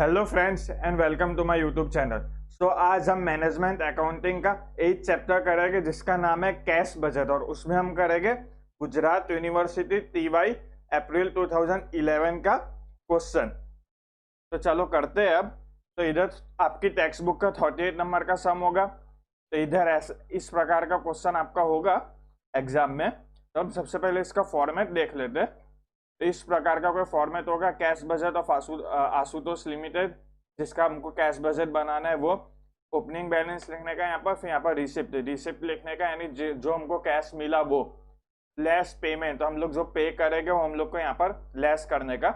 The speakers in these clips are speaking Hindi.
Hello friends and welcome to my YouTube channel. So आज हम मैनेजमेंट अकाउंटिंग का 8th चैप्टर करेंगे जिसका नाम है कैश बजट, और उसमें हम करेंगे गुजरात यूनिवर्सिटी टीवाई अप्रैल 2011 का क्वेश्चन। तो चलो करते हैं अब। तो इधर आपकी टेक्स्ट बुक का 38 नंबर का सम होगा। तो इधर इस प्रकार का क्वेश्चन आपका होगा एग्जाम में। तो हम सबसे पहले इसका फॉर्मेट देख लेते हैं। तो इस प्रकार का कोई फॉर्मेट होगा, cash budget of Ashutosh limited, जिसका हमको कैश बजट बनाना है। वो ओपनिंग बैलेंस लिखने का यहाँ पर, फिर यहाँ पर रिसिप्ट लिखने का, यानी जो हमको कैश मिला वो लेस पेमेंट। तो हम लोग जो पे करेंगे वो हम लोग को यहाँ पर लेस करने का,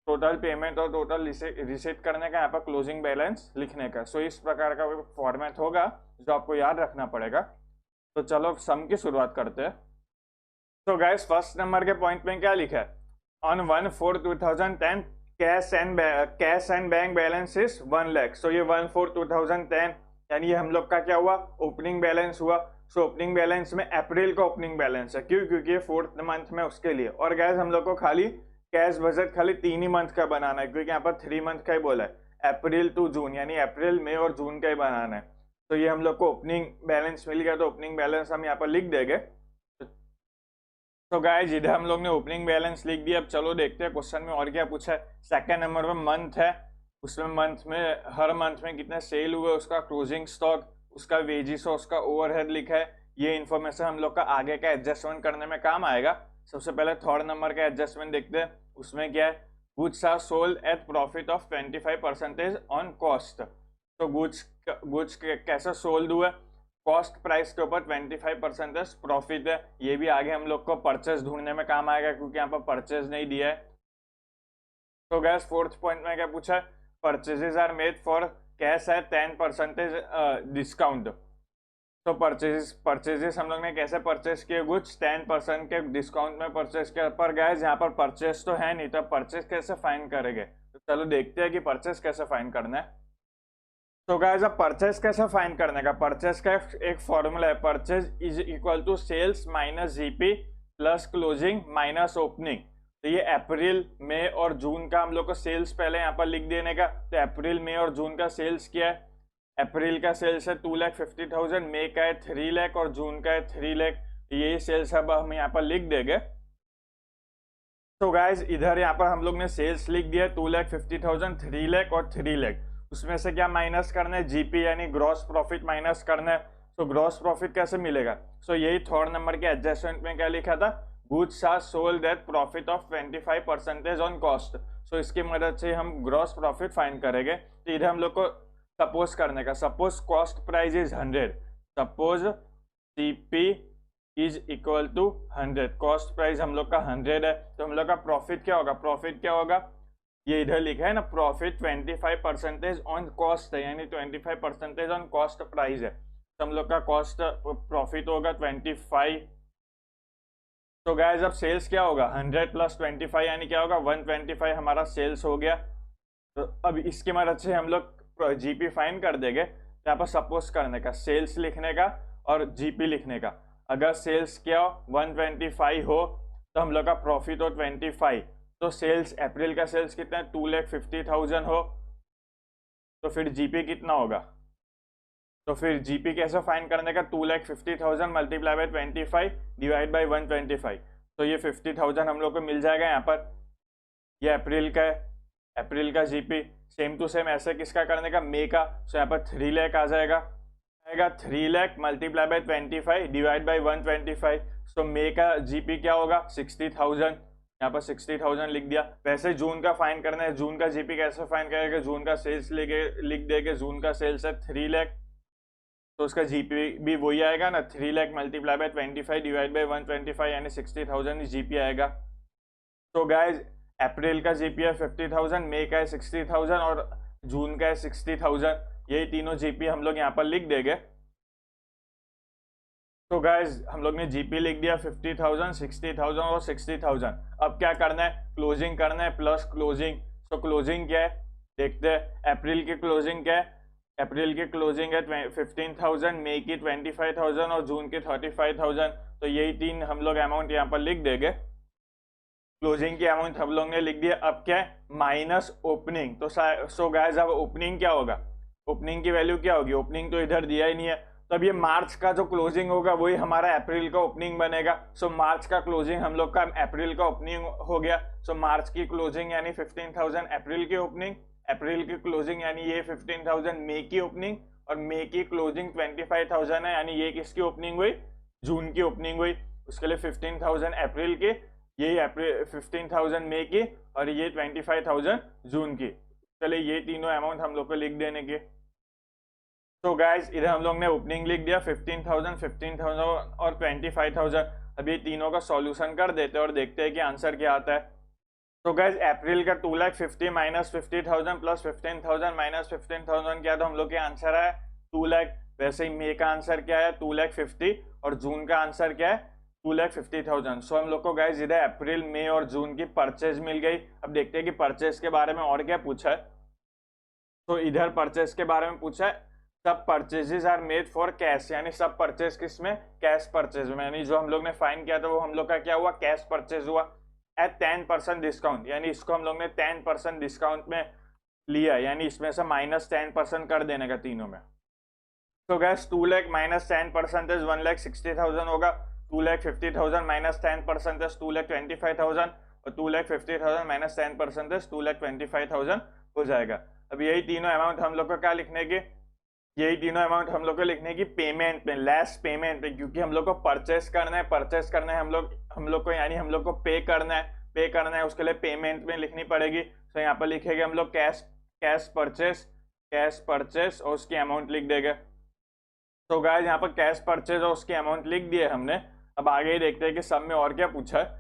टोटल पेमेंट और टोटल रिसिप्ट करने का, यहाँ पर क्लोजिंग बैलेंस लिखने का। सो इस प्रकार का कोई फॉर्मेट होगा जो आपको याद रखना पड़ेगा। तो चलो सम की शुरुआत करते हैं। तो गाइस फर्स्ट नंबर के पॉइंट में क्या लिखा है? On 1/4/2010 cash and bank balance is 1 lakh. So ये 1/4/2010 यानी ये हम लोग का क्या हुआ, ओपनिंग बैलेंस हुआ। सो ओपनिंग बैलेंस में अप्रैल का ओपनिंग बैलेंस है, क्यों? क्योंकि ये 4th मंथ में उसके लिए। और गैस हम लोग को खाली कैश बजट खाली 3 ही मंथ का बनाना है, क्योंकि यहाँ पर 3 मंथ का ही बोला है, अप्रैल टू जून, यानी अप्रैल मई और जून का ही बनाना है। तो ये हम लोग को ओपनिंग बैलेंस मिल गया, तो ओपनिंग बैलेंस हम यहाँ पर लिख देंगे। तो गाइस इधर हम लोग ने ओपनिंग बैलेंस लिख दिया। अब चलो देखते हैं क्वेश्चन में और क्या पूछा है। सेकंड नंबर में मंथ है, उसमें मंथ में हर मंथ में कितने सेल हुए, उसका क्लोजिंग स्टॉक, उसका वेजिस और उसका ओवरहेड लिखा है। ये इन्फॉर्मेशन हम लोग का आगे का एडजस्टमेंट करने में काम आएगा। सबसे पहले थर्ड नंबर का एडजस्टमेंट देखते हैं। उसमें क्या है, goods are sold at profit of 25% on cost. तो गुड्स कैसे सोल्ड हुए, कॉस्ट प्राइस के ऊपर 25% प्रॉफिट है। ये भी आगे हम लोग को परचेज ढूंढने में काम आएगा, क्योंकि यहाँ पर परचेज नहीं दिया है। तो गैस फोर्थ पॉइंट में क्या पूछा है, purchases are made for cash है 10% डिस्काउंट। तो परचेजेस हम लोग ने कैसे परचेज किए, गुड्स 10% के डिस्काउंट में परचेज किया। पर गैस यहाँ पर परचेज तो है नहीं, तो परचेज कैसे फाइंड करेंगे? तो चलो देखते हैं कि परचेज कैसे फाइंड करना है। तो गाइस अब परचेज कैसे फाइंड करने का, परचेज का एक फॉर्मूला है, purchase is equal to sales minus GP plus closing minus opening. तो ये अप्रैल मई और जून का हम लोग को सेल्स पहले यहाँ पर लिख देने का। तो अप्रैल मई और जून का सेल्स क्या है, अप्रैल का सेल्स है 2,50,000, मई का है 3 लाख और जून का है 3 लाख। यही सेल्स अब हम यहाँ पर लिख देंगे। तो गाइज इधर यहाँ पर हम लोग ने सेल्स लिख दिया 2,50,000, 3 लाख और 3 लाख। उसमें से क्या माइनस करना है, जीपी यानी ग्रॉस प्रॉफिट माइनस करना है। तो ग्रॉस प्रॉफिट कैसे मिलेगा? सो यही थर्ड नंबर के एडजस्टमेंट में क्या लिखा था, goods are sold at profit of 25% on cost. So इसकी मदद से हम ग्रॉस प्रॉफिट फाइंड करेंगे। तो इधर हम लोग को सपोज करने का, suppose cost price is 100, suppose CP is equal to 100, cost price हम लोग का 100 है। तो हम लोग का प्रॉफिट क्या होगा, प्रॉफिट क्या होगा, ये इधर लिखा है ना, प्रॉफिट 25% ऑन कॉस्ट है, यानी 25% ऑन कॉस्ट प्राइस है। तो हम लोग का कॉस्ट प्रॉफिट होगा 25। तो गाइस अब सेल्स क्या होगा, 100 प्लस 25 यानी क्या होगा, 125 हमारा सेल्स हो गया। तो अब इसकी मदद से हम लोग जीपी फाइंड कर देंगे। यहाँ पर सपोज करने का, सेल्स लिखने का और जीपी लिखने का। अगर सेल्स क्या हो 125 हो, तो हम लोग का प्रॉफिट हो 25। तो सेल्स अप्रैल का सेल्स कितना है, 2,50,000 हो, तो फिर जीपी कितना होगा? तो फिर जीपी कैसे फाइंड करने का, 2,50,000 मल्टीप्लाई बाई 25 डिवाइड बाई 125। तो ये 50,000 हम लोग को मिल जाएगा यहाँ पर। ये अप्रैल का है, अप्रैल का जीपी। सेम टू सेम ऐसे किसका करने का, मई का। तो यहाँ पर 3 लाख आ जाएगा, 3 lakh multiply by 25 divide by 125। तो मई का जीपी क्या होगा, 60,000। यहाँ पर 60,000 लिख दिया। वैसे जून का फाइंड करना है, जून का जीपी कैसे फाइंड करेगा, जून का सेल्स लिख देंगे। जून का सेल्स है 3 लाख, तो उसका जीपी भी वही आएगा ना, 3 lakh multiply by 25 divide by 125 यानी 60,000 जीपी आएगा। तो गाइज अप्रैल का जीपी है 50,000, मई का है 60,000 और जून का है 60,000। यही तीनों जीपी हम लोग यहाँ पर लिख देंगे। तो गाइज हम लोग ने जीपी लिख दिया 50,000, 60,000 और 60,000। अब क्या करना है, क्लोजिंग करना है, प्लस क्लोजिंग। तो क्लोजिंग क्या है देखते हैं। अप्रैल की क्लोजिंग क्या है, अप्रैल की क्लोजिंग है 15,000, मई की 25,000 और जून की 35,000। तो यही तीन हम लोग अमाउंट यहाँ पर लिख देंगे। क्लोजिंग की अमाउंट हम लोग ने लिख दिया। अब क्या है, माइनस ओपनिंग। तो सो गाइस अब ओपनिंग क्या होगा, ओपनिंग की वैल्यू क्या होगी, ओपनिंग तो इधर दिया ही नहीं है, तो अब ये मार्च का जो क्लोजिंग होगा वही हमारा अप्रैल का ओपनिंग बनेगा। सो मार्च का क्लोजिंग हम लोग का अप्रैल का ओपनिंग हो गया। सो मार्च की क्लोजिंग यानी 15,000 अप्रैल की ओपनिंग, अप्रैल की क्लोजिंग यानी ये 15,000 मई की ओपनिंग, और मई की क्लोजिंग 25,000 है, यानी ये किसकी ओपनिंग हुई, जून की ओपनिंग हुई। उसके लिए 15,000 अप्रैल की, ये अप्रैल 15,000 मई की, और ये 25,000 जून की। चलिए ये तीनों अमाउंट हम लोग को लिख देने के। तो गाइस इधर हम लोग ने ओपनिंग लिख दिया 15,000, 15,000 और 25,000। अब ये तीनों का सॉल्यूशन कर देते हैं और देखते हैं कि आंसर क्या आता है। तो गाइस अप्रैल का 2,50,000 माइनस 50,000 प्लस 15,000 माइनस 15,000 क्या, तो हम लोग के आंसर है 2 लाख। वैसे ही मई का आंसर क्या है 2,50,000, और जून का आंसर क्या है 2,50,000। सो हम लोग को गाइस इधर अप्रैल, मई और जून की परचेज मिल गई। अब देखते हैं कि परचेज के बारे में और क्या पूछा है। तो इधर परचेज के बारे में पूछा है, सब purchases are made for cash, यानी सब परचेज किसमें, कैश परचेज में, यानी जो हम लोग ने फाइन किया था वो हम लोग का क्या हुआ, कैश परचेज हुआ एट 10% डिस्काउंट, यानी इसको हम लोग ने 10% डिस्काउंट में लिया, यानी इसमें से माइनस 10% कर देने का तीनों में। तो गैस 2 लाख माइनस 10% 1,60,000 होगा, 2,50,000 माइनस 10% 2,25,000, और 2,50,000 माइनस 10% 2,25,000 हो जाएगा। अब यही तीनों अमाउंट हम लोग को क्या लिखने की, यही तीनों अमाउंट हम लोग को लिखने की पेमेंट में, लेस पेमेंट पे, क्योंकि हम लोग को परचेस करना है, परचेस करना है हम लोग को, यानी हम लोग को पे करना है, उसके लिए पेमेंट में लिखनी पड़ेगी। तो यहाँ पर लिखेंगे हम लोग कैश परचेस और उसकी अमाउंट लिख देंगे। तो गाइस यहाँ पर कैश परचेज और उसकी अमाउंट लिख दिए हमने। अब आगे ही देखते हैं कि सब में और क्या पूछा है,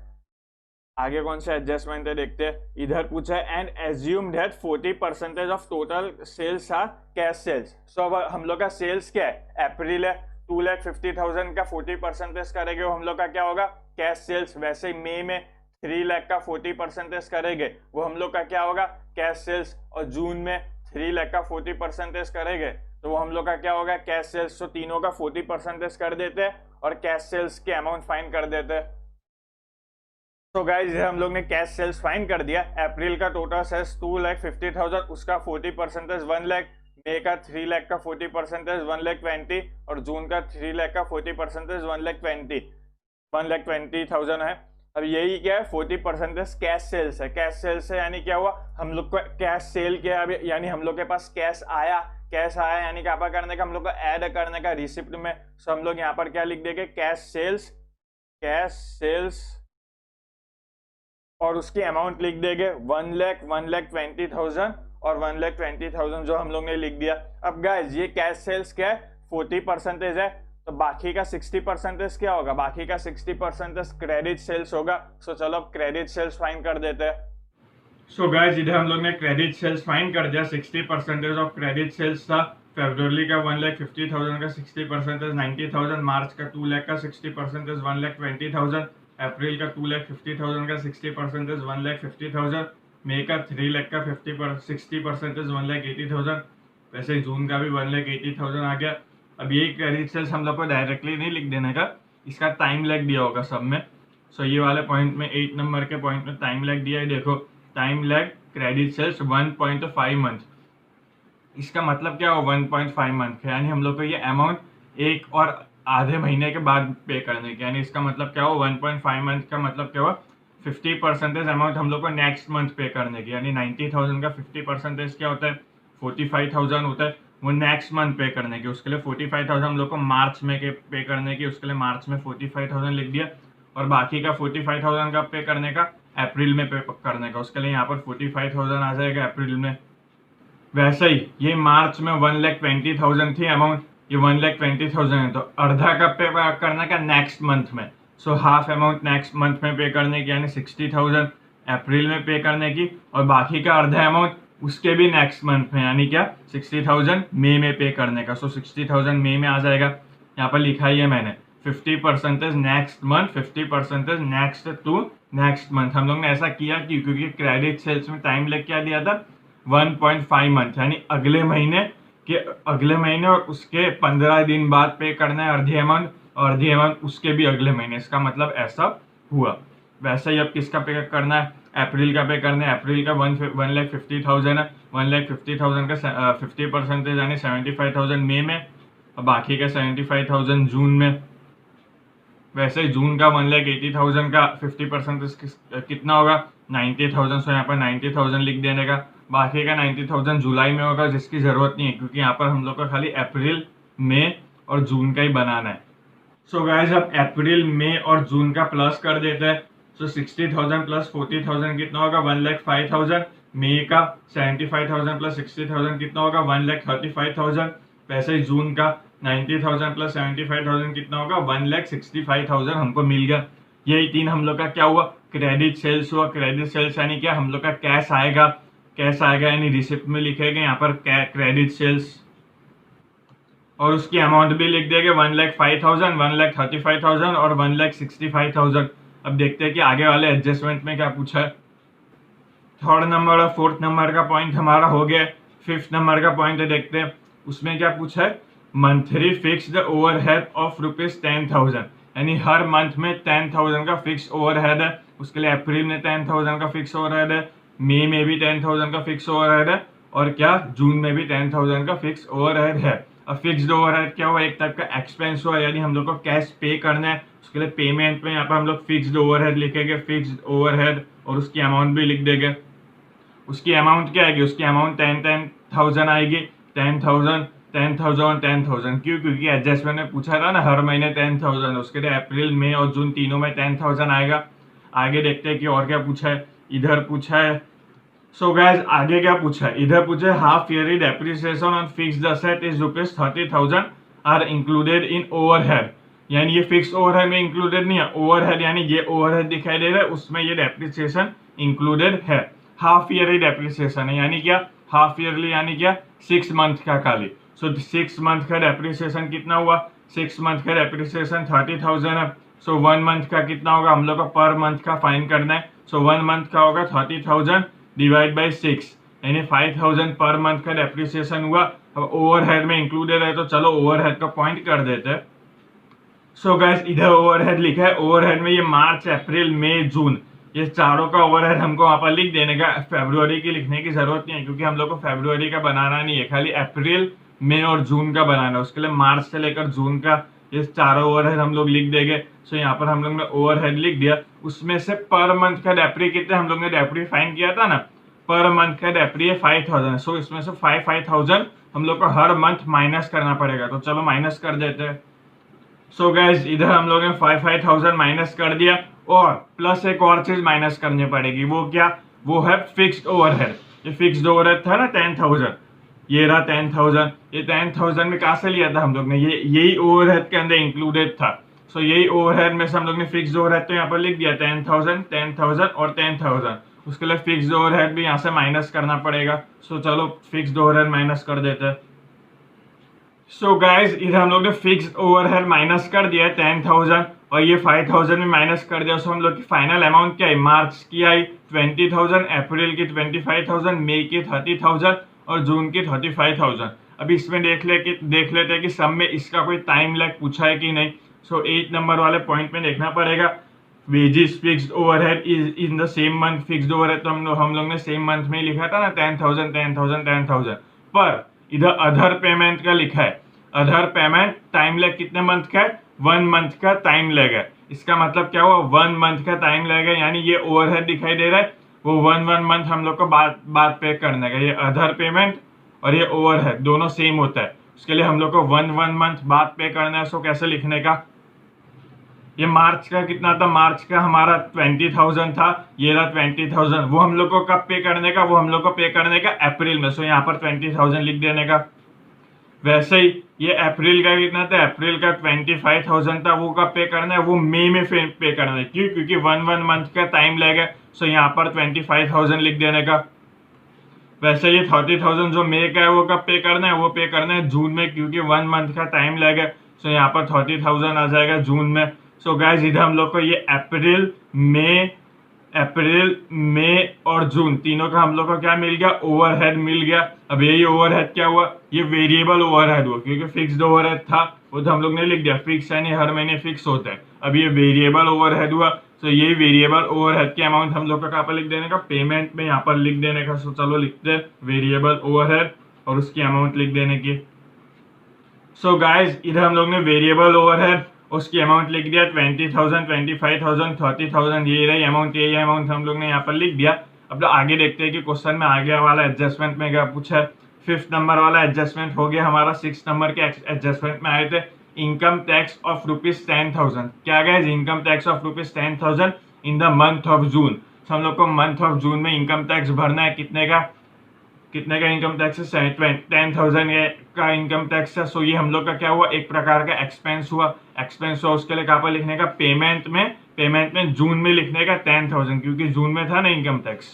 आगे कौन सा एडजस्टमेंट है देखते हैं। इधर पूछा है and assume that 40% of total sales are cash sales. So अब हम लोग का सेल्स क्या है, अप्रैल है, 2,50,000 का 40% करेंगे वो हम लोग का क्या होगा, कैश सेल्स। वैसे ही मई में 3 लाख का 40% करेंगे वो हम लोग का क्या होगा, कैश सेल्स। और जून में 3 लाख का 40% करेंगे तो वो हम लोग का क्या होगा, कैश सेल्स। तो तीनों का 40% कर देते हैं और कैश सेल्स के अमाउंट फाइन कर देते हैं। तो गाइज हम लोग ने कैश सेल्स फाइन कर दिया। अप्रैल का टोटल सेल्स 2,50,000, उसका 40% 1 लाख, मई का 3 लाख का 40% 1,20,000, और जून का 3 लाख का 40% 1,20,000 है। अब यही क्या है, 40% कैश सेल्स है। कैश सेल्स है यानी क्या हुआ, हम लोग को कैश सेल किया, अब यानी हम लोग के पास कैश आया यानी क्या करने का, हम लोग को ऐड करने का रिसिप्ट में। सो हम लोग यहाँ पर क्या लिख देंगे, कैश सेल्स और उसकी अमाउंट लिख देंगे 1 लाख, 1,20,000 और 1,20,000 जो हम लोग ने लिख दिया। अब गाइज ये कैश सेल्स क्या है, 40% है, तो बाकी का 60% क्या होगा, बाकी का 60% क्रेडिट सेल्स होगा। सो चलो अब क्रेडिट सेल्स फाइन कर देते हैं। सो गाइज इधर हम लोग ने क्रेडिट सेल्स फाइन कर दिया। 60% ऑफ क्रेडिट सेल्स था, फरवरी का 1,50,000 का 60% 90,000, मार्च का 2 लाख का 60% 1,20,000, अप्रैल का 2,50,000 का 60% 1,50,000, मई का 3 लाख का 60% 1,80,000, वैसे ही जून का भी 1,80,000 आ गया। अब यही क्रेडिट सेल्स हम लोग को डायरेक्टली नहीं लिख देने का, इसका टाइम लैग दिया होगा सब में। सो ये वाले पॉइंट में 8 नंबर के पॉइंट में टाइम लैग दिया है, देखो time lag credit sales 1.5 month. इसका मतलब क्या हो, 1.5 मंथ है, यानी हम लोग को ये अमाउंट 1 और आधे महीने के बाद पे करने की, यानी इसका मतलब क्या हो, 1.5 मंथ का मतलब क्या हुआ, 50% अमाउंट हम लोग को नेक्स्ट मंथ पे करने की, यानी 90,000 का 50% क्या होता है, 45,000 होता है, वो नेक्स्ट मंथ पे करने की। उसके लिए 45,000 हम लोग को मार्च में के पे करने की, उसके लिए मार्च में 45,000 लिख दिया, और बाकी का 45,000 का पे करने का अप्रैल में पे करने का, उसके लिए यहाँ पर 45,000 आ जाएगा अप्रैल में। वैसे ही ये मार्च में 1,20,000 थी अमाउंट, ये 1,20,000 है, तो अर्धा का पे करने का नेक्स्ट मंथ में। So half amount next month में पे करने की, यानी 60,000 अप्रैल में पे करने की, और बाकी का अर्धा अमाउंट उसके भी नेक्स्ट मंथ में, यानी क्या 60,000 मई में पे करने का। सो 60,000 मई में आ जाएगा, यहाँ पर लिखा ही है मैंने 50% next month, 50% next to next month. हम लोग ने ऐसा किया क्योंकि क्रेडिट सेल्स में टाइम लग क्या दिया था, 1.5 मंथ, यानी अगले महीने और उसके 15 दिन बाद पे करना है अर्धी अमाउंट, और अर्धी अमाउंट उसके भी अगले महीने, इसका मतलब ऐसा हुआ। वैसे ही अब किसका पे करना है, अप्रैल का पे करना है। अप्रैल का 1,50,000 है, 1,50,000 का 50% यानी 75,000 मई में, और बाकी का 75,000 जून में। वैसे ही जून का 1,80,000 का 50% कितना होगा, 90,000। सो यहाँ पर 90,000 लिख देने का। बाकी का 90,000 जुलाई में होगा, जिसकी जरूरत नहीं है क्योंकि यहाँ पर हम लोग को खाली अप्रैल, मई और जून का ही बनाना है। सो गाइस अब अप्रैल, मई और जून का प्लस कर देते हैं। सो 60,000 प्लस 40,000 कितना होगा, 1,05,000। मई का 75,000 प्लस 60,000 कितना होगा, 1,35,000। वैसे ही जून का 90,000 प्लस 75,000 कितना होगा, 1,65,000 हमको मिल गया। यही तीन हम लोग का क्या हुआ, क्रेडिट सेल्स हुआ। क्रेडिट सेल्स यानी क्या, हम लोग का कैश आएगा, कैश आएगा यानी रिसिप्ट में लिखेगा यहाँ पर क्रेडिट सेल्स, और उसकी अमाउंट भी लिख देंगे 1,05,000, 1,35,000 और 1,65,000। अब देखते हैं कि आगे वाले एडजस्टमेंट में क्या पूछा है। थर्ड नंबर और फोर्थ नंबर का पॉइंट हमारा हो गया। फिफ्थ नंबर का पॉइंट है, देखते हैं उसमें क्या पूछा है। मंथली फिक्स्ड ओवरहेड ऑफ ₹10,000, यानी हर मंथ में 10,000 का फिक्स ओवरहेड है। उसके लिए अप्रैल में 10,000 का फिक्स ओवरहेड है, मई में भी 10,000 का फिक्स ओवरहेड है, और क्या जून में भी 10,000 का फिक्स ओवरहेड है। अब फिक्स्ड ओवरहेड क्या हुआ, एक टाइप का एक्सपेंस हुआ, यानी हम लोग को कैश पे करना है। उसके लिए पेमेंट में यहाँ पर हम लोग फिक्स्ड ओवरहेड लिखेंगे, फिक्स्ड ओवरहेड, और उसकी अमाउंट भी लिख देंगे। उसकी अमाउंट क्या आएगी, उसकी अमाउंट 10,000 आएगी। 10,000, 10,000, 10,000 क्यों, क्योंकि एडजस्टमेंट में पूछा था ना हर महीने 10,000, उसके लिए अप्रैल, मई और जून तीनों में 10,000 आएगा। आगे देखते हैं कि और क्या पूछा है। इधर पूछा है, सो गाइस आगे क्या पूछा है, इधर पूछा है half yearly depreciation on fixed asset is ₹30,000 are included in overhead, यानी ये फिक्स ओवरहेड में इंक्लूडेड नहीं है। ओवरहेड यानी ये ओवरहेड दिखाई दे रहा है, उसमें ये डेप्रिसिएशन इंक्लूडेड है। हाफ ईयरली डेप्रिसिएशन है, यानी क्या, हाफ ईयरली यानी क्या, 6 मंथ का खाली। सो 6 मंथ का डेप्रिसिएशन कितना हुआ, 6 मंथ का डेप्रिसिएशन 30,000 है। सो 1 मंथ का कितना होगा, हम लोग को पर मंथ का फाइन करना है। सो 1 मंथ का होगा 30,000 डिवाइड बाई 6, यानी 5,000 पर मंथ का डेप्रिसिएशन हुआ। अब ओवरहेड में इंक्लूडेड है तो चलो ओवरहेड का पॉइंट कर देते हैं। सो गाइस इधर ओवरहेड लिखा है, ओवरहेड में ये मार्च, अप्रैल, मई, जून, ये चारों का ओवरहेड हमको वहां पर लिख देने का। फरवरी की लिखने की जरूरत नहीं है क्योंकि हम लोग को फरवरी का बनाना नहीं है, खाली अप्रैल, मई और जून का बनाना है। उसके लिए मार्च से लेकर जून का ये चारों ओवरहेड हम लोग लिख देंगे। सो यहाँ पर हम लोग ने ओवरहेड लिख दिया। उसमें से पर मंथ का डेप्री कितने हम लोग ने डेप्री फाइन किया था ना, पर मंथ का डेप्री है 5,000। सो इसमें से 5,000 हम लोग को हर मंथ माइनस करना पड़ेगा, तो चलो माइनस कर देते हैं। सो गाइस इधर हम लोग ने 5,000 माइनस कर दिया, और प्लस एक और चीज माइनस करनी पड़ेगी। वो क्या, वो है फिक्स्ड ओवरहेड। ये फिक्स्ड ओवरहेड था ना 10,000, ये रहा 10,000। ये 10,000 में कहाँ से लिया था हम लोग ने, ये यही ओवरहेड के अंदर इंक्लूडेड था। सो यही ओवरहेड में से हम लोग ने फिक्स्ड ओवरहेड तो यहाँ पर लिख दिया 10,000, 10,000 और 10,000। उसके लिए फिक्स्ड ओवरहेड भी यहाँ से माइनस करना पड़ेगा। सो चलो फिक्स्ड ओवरहेड माइनस कर देते हैं। सो गाइस इधर हम लोग ने फिक्स्ड ओवरहेड माइनस कर दिया है 10,000, और ये 5,000 में माइनस कर दिया। सो हम लोग की फाइनल अमाउंट क्या है, मार्च की आई 20,000, अप्रैल की 25,000, मई की 30,000 और जून की 35,000। अभी इसमें देख लेते हैं कि सब में इसका कोई टाइम लैग पूछा है कि नहीं। सो 8 नंबर वाले पॉइंट में देखना पड़ेगा, wages fixed overhead is in the same month. Fixed overhead तो हम लोग ने सेम मंथ में लिखा था ना 10,000, 10,000, 10,000। पर इधर अदर पेमेंट का लिखा है, अदर पेमेंट टाइम लैग कितने मंथ का है, 1 मंथ का टाइम लैग है। इसका मतलब क्या हुआ, 1 मंथ का टाइम लैग है, यानी ये ओवरहेड दिखाई दे रहा है, वो 1 मंथ हम लोग को बाद पे करने का। ये अदर पेमेंट और ये ओवरहेड दोनों सेम होता है, उसके लिए हम लोग को 1 मंथ बाद पे करना है। सो कैसे लिखने का, ये मार्च का कितना था, मार्च का हमारा 20,000 था, ये रहा 20,000। वो हम लोग को कब पे करने का, वो हम लोग को पे करने का अप्रैल में। सो यहाँ पर 20,000 लिख देने का। वैसे ही ये अप्रैल का कितना था, अप्रैल का 25,000 था, वो कब पे करना है, वो मई में पे करना है। क्यों, क्योंकि 1 मंथ का टाइम लगेगा। सो यहाँ पर 25,000 लिख देने का। वैसे ये 30,000 जो मई का है वो कब पे करना है, वो पे करना है जून में, क्योंकि 1 मंथ का टाइम लगेगा। सो यहाँ पर 30,000 आ जाएगा जून में। सो गाइज इधर हम लोग को ये अप्रैल, मई और जून तीनों का हम लोग को क्या मिल गया, ओवरहेड मिल गया। अब यही ओवरहेड क्या हुआ, ये वेरिएबल ओवरहेड हुआ, क्योंकि फिक्स्ड ओवरहेड था वो तो हम लोग ने लिख दिया, फिक्स यानी हर महीने फिक्स होता है। अब ये वेरिएबल ओवरहेड हुआ। सो यही वेरिएबल ओवरहेड की अमाउंट हम लोग का कहाँ पर लिख देने का, पेमेंट में यहाँ पर लिख देने का। सो चलो लिखते हैं वेरिएबल ओवरहेड और उसकी अमाउंट लिख देने की। सो गाइज इधर हम लोग ने वेरिएबल ओवरहेड उसकी अमाउंट लिख दिया 20,000, 25,000, 30,000, यही अमाउंट हम लोग ने यहाँ पर लिख दिया। अब आगे देखते हैं कि क्वेश्चन में आगे वाला एडजस्टमेंट में क्या पूछा है। 5th नंबर वाला एडजस्टमेंट हो गया हमारा। 6th नंबर के एडजस्टमेंट में आए थे इनकम टैक्स ऑफ ₹10,000। क्या guys, income tax of ₹10,000 in the month of June. तो हम लोग को मंथ ऑफ जून में इनकम टैक्स भरना है। कितने का इनकम टैक्स है, 10,000 का इनकम टैक्स है। सो ये हम लोग का क्या हुआ, एक प्रकार का एक्सपेंस हुआ। उसके लिए कहाँ पर लिखने का, पेमेंट में जून में लिखने का 10,000, क्योंकि जून में था ना इनकम टैक्स।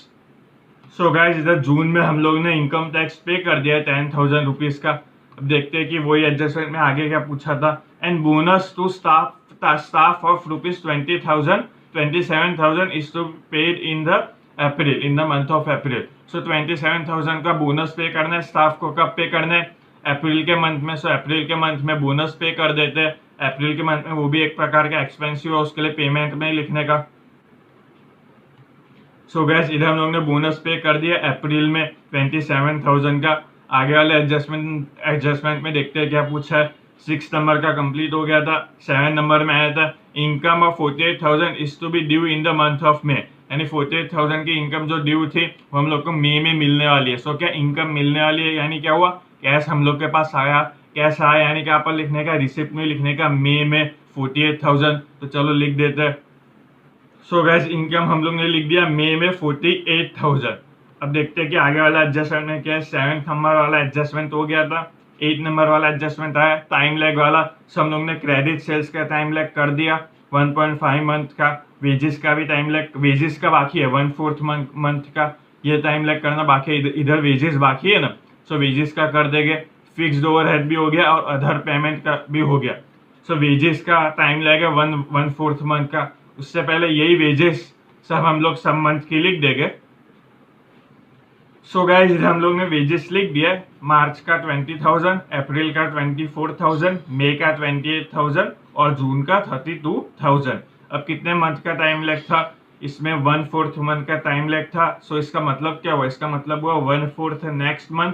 सो गाइज इधर जून में हम लोग ने इनकम टैक्स पे कर दिया है 10,000 रुपीज का। अब देखते हैं कि वही एडजस्टमेंट में आगे क्या पूछा था। And bonus to staff of ₹20,000, 27,000 is to paid in the month of April. So 27,000 का बोनस पे करना है स्टाफ को। कब पे करना है, अप्रैल के मंथ में। सो अप्रैल के मंथ में बोनस पे कर देते हैं। अप्रैल के मंथ में वो भी एक प्रकार का एक्सपेंसिव है, उसके लिए पेमेंट में ही लिखने का। सो गैस इधर हम लोग ने बोनस पे कर दिया अप्रैल में 27,000 का। आगे वाले एडजस्टमेंट में देखते हैं क्या पूछा है। 6 नंबर का कंप्लीट हो गया था। 7 नंबर में आया था income of 48,000 is to be due in the month of May. यानी 48,000 की इनकम जो ड्यू थी वो हम लोग को मई में मिलने वाली है। सो क्या इनकम मिलने वाली है, यानी क्या हुआ, कैश हम लोग के पास आया। कैश आया यानी क्या पर लिखने का, रिसिप्ट में लिखने का मई में 48,000। तो चलो लिख देते हैं। सो गैस इनकम हम लोग ने लिख दिया मई में 48,000। अब देखते हैं कि आगे वाला एडजस्टमेंट में क्या है। 7th नंबर वाला एडजस्टमेंट हो गया था। 8 नंबर वाला एडजस्टमेंट आया टाइम लैग वाला। सो हम लोग ने क्रेडिट सेल्स का टाइम लैग कर दिया 1.5 मंथ का। वेजेस का भी टाइम लैग, वेजेस का बाकी है 1/4 मंथ का, ये टाइम लैग करना बाकी है। इधर वेजेस बाकी है ना, सो वेजेस का कर देंगे। फिक्स्ड ओवरहेड भी हो गया और अदर पेमेंट का भी हो गया। सो वेजेस का टाइम लैग है 1/4 मंथ का। उससे पहले यही वेजेस सब हम लोग सब मंथ की लिख देंगे। सो गाइस इधर हम लोग ने वेजेस लिख दिया। मार्च का 20,000, अप्रैल का 24,000, मई का 28,000 और जून का 32,000। अब कितने मंथ का टाइम लैग था, इसमें 1/4 मंथ का टाइम लैग था। सो इसका मतलब क्या हुआ, इसका मतलब हुआ 1/4 नेक्स्ट मंथ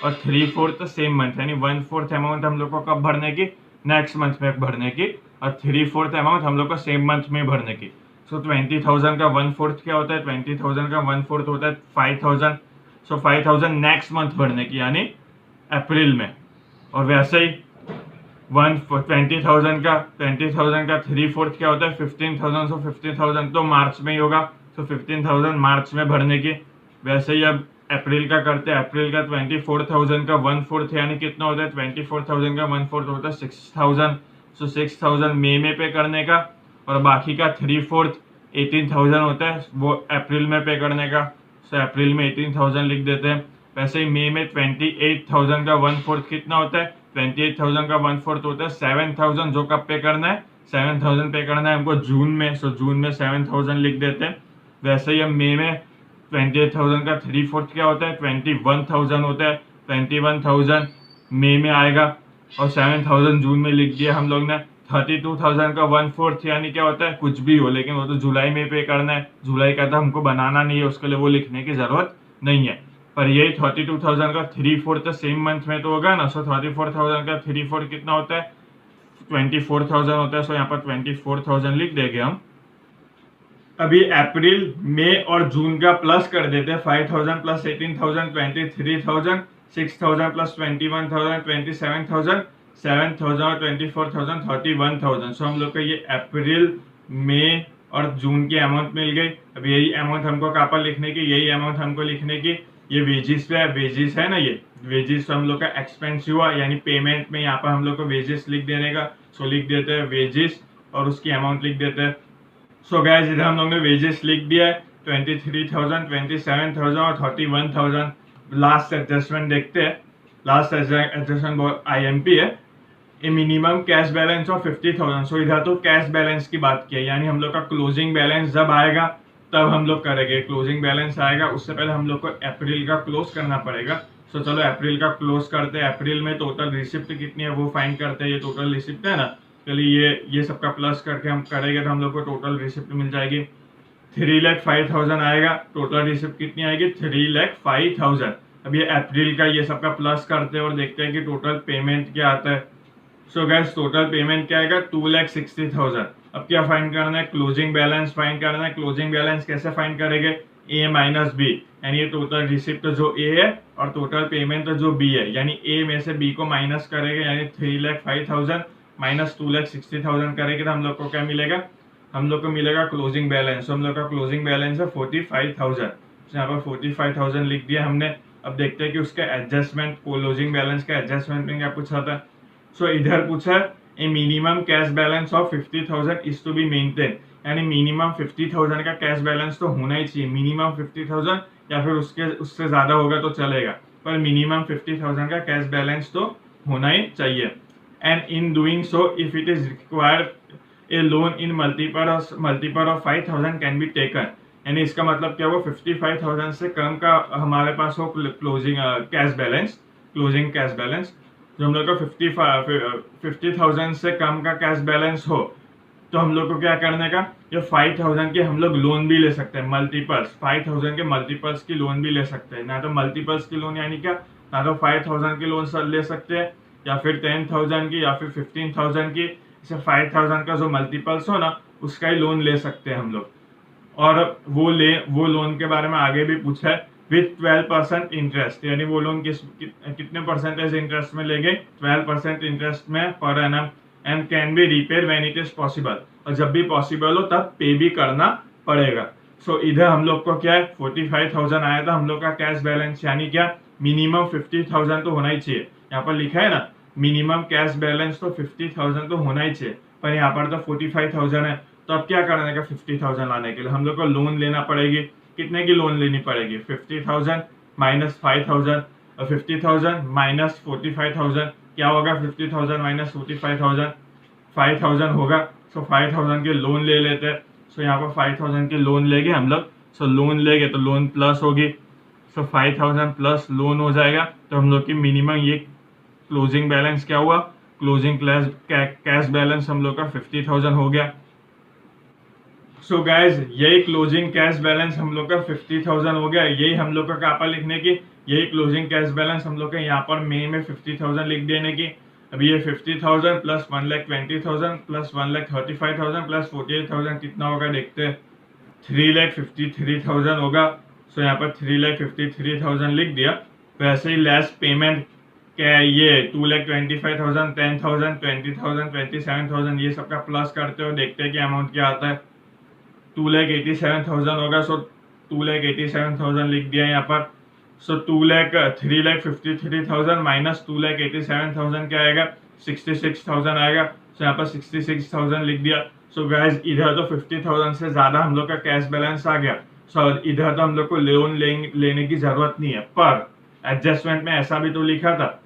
और 3/4 सेम मंथ। यानी 1/4 अमाउंट हम लोग को कब भरने की, नेक्स्ट मंथ में भरने की, और 3/4 अमाउंट हम लोग को सेम मंथ में भरने की। सो 20,000 का 1/4 क्या होता है, 20,000 का 1/4 होता है 5,000। सो 5,000 नेक्स्ट मंथ भरने की यानी अप्रैल में। और वैसे ही 20,000 का 3/4 क्या होता है 15,000। सो 15,000 तो मार्च में ही होगा। सो 15,000 मार्च में भरने की। वैसे ही अब अप्रैल का करते हैं। अप्रैल का 24,000 का 1/4 यानी कितना होता है, 24,000 का 1/4 होता है 6,000। सो 6,000 मई में पे करने का, और बाकी का 3/4 18,000 होता है वो अप्रैल में पे करने का। सो अप्रैल में 18,000 लिख देते हैं। वैसे ही मई में 28,000 का 1/4 कितना होता है, 28,000 का 1/4 होता है 7,000। जो कब पे करना है, 7,000 पे करना है हमको जून में। सो जून में 7,000 लिख देते हैं। वैसे ही हम मई में 28,000 का 3/4 क्या होता है 21,000 होता है। 21,000 मई में आएगा और 7,000 जून में लिख दिया हम लोग ने। 32,000 का 1/4 यानी क्या होता है, कुछ भी हो, लेकिन वो तो जुलाई में पे करना है। जुलाई का तो हमको बनाना नहीं है, उसके लिए वो लिखने की जरूरत नहीं है। पर यही 32,000 का 3/4 सेम मंथ में तो होगा ना। सो 34,000 का 3/4 कितना होता है, 24,000 होता है। सो यहाँ पर 24,000 लिख देंगे हम। अभी अप्रैल, मई और जून का प्लस कर देते हैं। 5,000 प्लस 18,000 23,000, 6,000 प्लस 21,000 27,000, 7,000 और 24,000 31,000। सो हम लोग को ये अप्रैल, मई और जून की अमाउंट मिल गई। अब यही अमाउंट हमको कहाँ पर लिखने की, यही अमाउंट हमको लिखने की ये वेजिस पे है। वेजिस है ना, ये वेजिस हम लोग का एक्सपेंस हुआ, यानी पेमेंट में यहाँ पर हम लोग को वेजिस लिख देने का। सो लिख देते हैं वेजिस और उसकी अमाउंट लिख देते हैं। सो गाइस इधर हम लोग ने वेजेस लिख दिया है 23,000, 27,000 और 31,000। लास्ट एडजस्टमेंट देखते हैं। लास्ट एडजस्टमेंट बहुत IMP है। ए मिनिमम कैश बैलेंस ऑफ 50,000। सो इधर तो कैश बैलेंस की बात की है, यानी हम लोग का क्लोजिंग बैलेंस जब आएगा तब हम लोग करेंगे। क्लोजिंग बैलेंस आएगा उससे पहले हम लोग को अप्रैल का क्लोज करना पड़ेगा। सो चलो अप्रैल का क्लोज करते हैं। अप्रैल में टोटल रिसिप्ट कितनी है वो फाइंड करते हैं। ये टोटल रिसिप्ट है ना, चलिए ये सबका प्लस करके हम करेंगे तो हम लोग को टोटल रिसिप्ट मिल जाएगी 3,05,000 आएगा। टोटल रिसिप्ट कितनी आएगी 3,05,000। अब ये अप्रैल का ये सबका प्लस करते हैं और देखते हैं कि टोटल पेमेंट क्या आता है। सो गाइस टोटल पेमेंट क्या आएगा 2,60,000। अब क्या फाइंड करना है, क्लोजिंग बैलेंस फाइंड करना है। क्लोजिंग बैलेंस कैसे फाइंड करेंगे, ए माइनस बी, यानी ये टोटल रिसिप्ट तो जो ए है और टोटल पेमेंट तो जो बी है, यानी ए में से बी को माइनस करेंगे, यानी 3,05,000 माइनस 2,60,000 करेंगे तो हम लोग को क्या मिलेगा, हम लोग को मिलेगा क्लोजिंग बैलेंस। हम लोग का क्लोजिंग बैलेंस है 45,000। यहाँ पर 45,000 लिख दिया हमने। अब देखते हैं कि उसका एडजस्टमेंट, क्लोजिंग बैलेंस का एडजस्टमेंट में क्या पूछा था। सो इधर पूछा a minimum cash balance of 50,000 is to be maintain, यानी मिनिमम 50,000 का कैश बैलेंस तो होना ही चाहिए। मिनिमम 50,000 या फिर उससे ज्यादा होगा तो चलेगा, पर मिनिमम 50,000 का कैश बैलेंस तो होना ही चाहिए। And in doing so if it is required A loan in multiple of 5,000 can be taken, यानी इसका मतलब क्या हुआ 55,000 से कम का हमारे पास हो closing cash balance, closing cash balance. जो हम लोग का 50,000 से कम का कैश बैलेंस हो तो हम लोग को क्या करने का, ये 5,000 के हम लोग लोन भी ले सकते हैं, मल्टीपल्स 5,000 के मल्टीपल्स की लोन भी ले सकते हैं। ना तो मल्टीपल्स की लोन यानी क्या, ना तो 5,000 की लोन ले सकते हैं या फिर 10,000 की या फिर 15,000 की, इसे 5,000 का जो मल्टीपल्स हो ना उसका ही लोन ले सकते हैं हम लोग। और वो लोन के बारे में आगे भी पूछा है विथ 12% इंटरेस्ट, यानी वो लोन कितने परसेंटेज इंटरेस्ट में लेंगे, 12% इंटरेस्ट में per annum, and can be repaid when it is possible, और जब भी पॉसिबल हो तब पे भी करना पड़ेगा। सो इधर हम लोग को क्या है 45,000 आया था हम लोग का कैश बैलेंस, यानी क्या मिनिमम 50,000 तो होना ही चाहिए। यहाँ पर लिखा है ना मिनिमम कैश बैलेंस तो 50,000 तो होना ही चाहिए, पर यहाँ पर तो 45,000 है। तो अब क्या करने का 50,000 लाने के लिए हम लोग को लोन लेना पड़ेगी। कितने की लोन लेनी पड़ेगी, 50,000 माइनस 5,000, और 50,000 माइनस 45,000 क्या होगा, 50,000 माइनस 45,000 5,000 होगा। सो 5,000 के लोन ले लेते हैं। सो यहाँ पर 5,000 के लोन लेंगे हम लोग। सो लोन लेंगे तो लोन प्लस होगी, सो 5,000 प्लस लोन हो जाएगा। तो हम लोग की मिनिमम ये क्लोजिंग बैलेंस क्या हुआ, क्लोजिंग कैश बैलेंस हम लोग का 50,000 हो गया। सो गाइज यही क्लोजिंग कैश बैलेंस हम लोग का 50,000 हो गया। यही हम लोग का कहाँ पर लिखने की, यही क्लोजिंग कैश बैलेंस हम लोग का यहाँ पर मई में 50,000 लिख देने की। अभी ये 50,000 प्लस 1,20,000 प्लस 1,35,000 प्लस 48,000 कितना होगा देखते हैं, 3,53,000 होगा। सो यहाँ पर 3,53,000 लिख दिया। वैसे ही लेस पेमेंट क्या ये 2,25,000 10,000 20,000 27,000 ये सबका प्लस करते हो, देखते हैं कि अमाउंट क्या आता है। 2,87,000 होगा। सो 2,87,000 लिख दिया यहाँ पर। सो 3,53,000 माइनस 2,87,000 क्या आएगा, 66,000 आएगा। सो यहाँ पर 66,000 लिख दिया। सो गाइज इधर तो 50,000 से ज्यादा हम लोग का कैश बैलेंस आ गया। सो इधर तो हम लोग को लोन लेने की जरूरत नहीं है, पर एडजस्टमेंट में ऐसा भी तो लिखा था,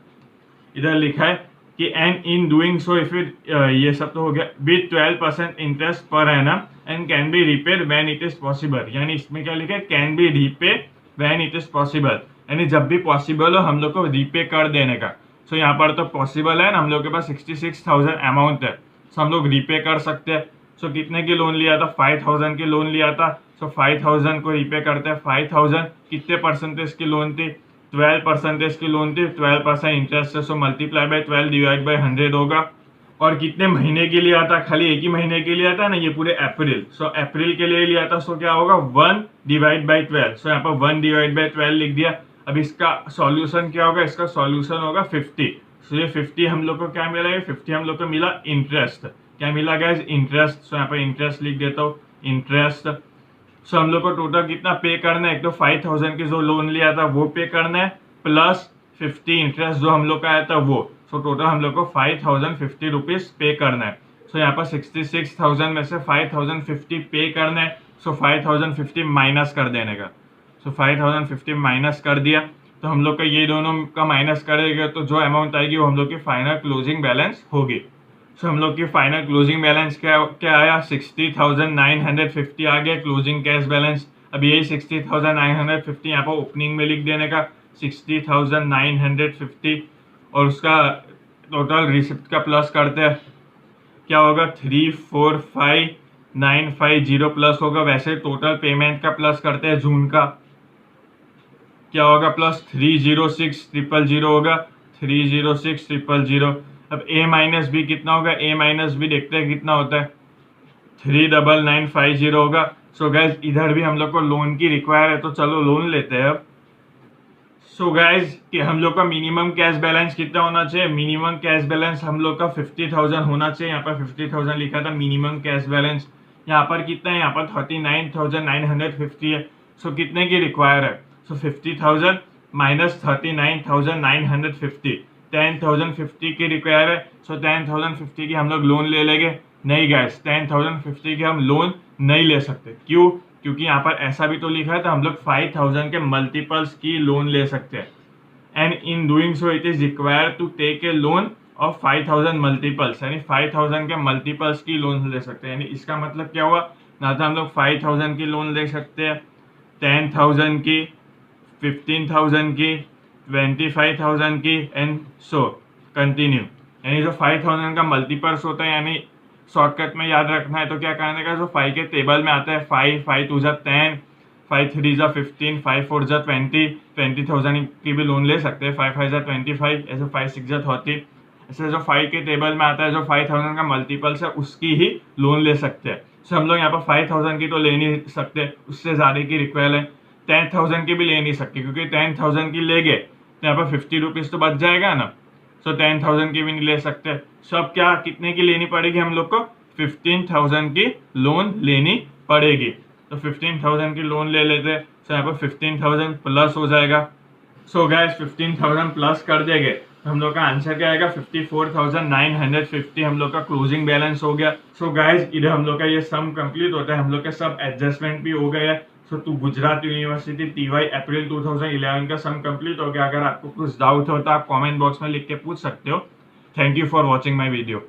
इधर लिखा है कि and in doing so if it, ये सब तो हो गया, with 12% interest per annum and can be repaid when it is possible, यानी इसमें क्या लिखा है can be repaid when it is possible, यानी जब भी पॉसिबल हो हम लोग को रिपे कर देने का। सो यहाँ पर तो पॉसिबल है ना, हम लोग के पास 66,000 अमाउंट है, सो हम लोग रिपे कर सकते हैं। सो कितने की लोन लिया था, 5,000 की लोन लिया था। सो 5,000 को रिपे करते हैं। 5,000 कितने परसेंटेज की लोन थी, 12% की लोन थी, 12% इंटरेस्ट है। So multiply by 12 divide by 100 होगा। और कितने महीने के लिए आता, खाली एक ही महीने के लिए आता है ना, ये पूरे अप्रैल। सो अप्रैल के लिए लिया था। सो क्या होगा 1 डिवाइड बाई 12। सो यहाँ पर 1 डिवाइड बाई 12 लिख दिया। अब इसका सॉल्यूशन क्या होगा, इसका सॉल्यूशन होगा 50। सो ये 50 हम लोग को क्या मिला, ये 50 हम लोग को मिला इंटरेस्ट। क्या मिला गाइस, इंटरेस्ट। सो यहाँ पर इंटरेस्ट लिख देता हूँ, इंटरेस्ट। सो हम लोग को टोटल कितना पे करना है, एक तो 5,000 की जो लोन लिया था वो पे करना है, प्लस 50 इंटरेस्ट जो हम लोग का आया था वो। सो टोटल हम लोग को 5,050 रुपीज पे करना है। सो यहाँ पर 66,000 में से 5,050 पे करना है। सो 5,050 माइनस कर देने का। सो 5,050 माइनस कर दिया तो हम लोग का ये दोनों का माइनस करेगा तो जो अमाउंट आएगी वो हम लोग की फाइनल क्लोजिंग बैलेंस होगी। सो हम लोग की फाइनल क्लोजिंग बैलेंस क्या आया, 60,950 आ गया क्लोजिंग कैश बैलेंस। अब यही 60,950 यहाँ पर ओपनिंग में लिख देने का, 60,950, और उसका टोटल रिसिप्ट का प्लस करते हैं क्या होगा 345950 प्लस होगा। वैसे टोटल पेमेंट का प्लस करते हैं जून का, क्या होगा प्लस 306000 होगा, 306000। अब ए माइनस बी कितना होगा, ए माइनस बी देखते हैं कितना होता है, 39950 होगा। सो गाइज इधर भी हम लोग को लोन की रिक्वायर है, तो चलो लोन लेते हैं अब। सो गाइज कि हम लोग का मिनिमम कैश बैलेंस कितना होना चाहिए, मिनिमम कैश बैलेंस हम लोग का 50,000 होना चाहिए। यहाँ पर 50,000 लिखा था मिनिमम कैश बैलेंस, यहाँ पर कितना है, यहाँ पर 39,950 है। सो कितने की रिक्वायर है, सो 50,000 माइनस 39,950, 10,050 की रिक्वायर है। सो 10,050 की हम लोग लोन ले लेंगे। नहीं गाइस, 10,050 की हम लोन नहीं ले सकते। क्यों, क्योंकि यहाँ पर ऐसा भी तो लिखा है, तो हम लोग 5,000 के मल्टीपल्स की लोन ले सकते हैं। And in doing so it is required to take a loan of 5,000 multiples, यानी 5,000 के मल्टीपल्स की लोन ले सकते हैं। यानी इसका मतलब क्या हुआ, ना तो हम लोग 5,000 की लोन ले सकते हैं, 10,000 की, 15,000 की, 25,000 की, एंड सो कंटिन्यू। यानी जो 5,000 का मल्टीपल्स होता है, यानी शॉर्टकट में याद रखना है तो क्या करने का, जो 5 के टेबल में आता है 5, 5 2 जा 10, 5 3 जा 15, 5 4 जा 20, 20,000 की भी लोन ले सकते हैं, 5 5 जा 25, ऐसे 5 6 जा 30। ऐसे जो 5 के टेबल में आता है, जो 5,000 का मल्टीपल्स है, उसकी ही लोन ले सकते हैं। सो हम लोग यहाँ पर 5,000 की तो ले नहीं सकते, उससे ज़्यादा की रिक्वायर है। 10,000 की भी ले नहीं सकते, क्योंकि 10,000 की ले गए तो यहाँ पर 50 रुपीज़ तो बच जाएगा ना। सो 10,000 की भी नहीं ले सकते। सो अब क्या, कितने की लेनी पड़ेगी हम लोग को, 15,000 की लोन लेनी पड़ेगी। तो 15,000 की लोन ले लेते। सो यहाँ पर 15,000 प्लस हो जाएगा। सो गाइस 15,000 प्लस कर देंगे तो हम लोग का आंसर क्या आएगा, 54,950 हम लोग का क्लोजिंग बैलेंस हो गया। सो गाइस इधर हम लोग का ये सम कंप्लीट होता है, हम लोग के सब एडजस्टमेंट भी हो गए हैं। सो टू गुजरात यूनिवर्सिटी TY अप्रैल 2011 का सम कंप्लीट हो गया। अगर आपको कुछ डाउट हो तो आप कमेंट बॉक्स में लिख के पूछ सकते हो। Thank you for watching my video.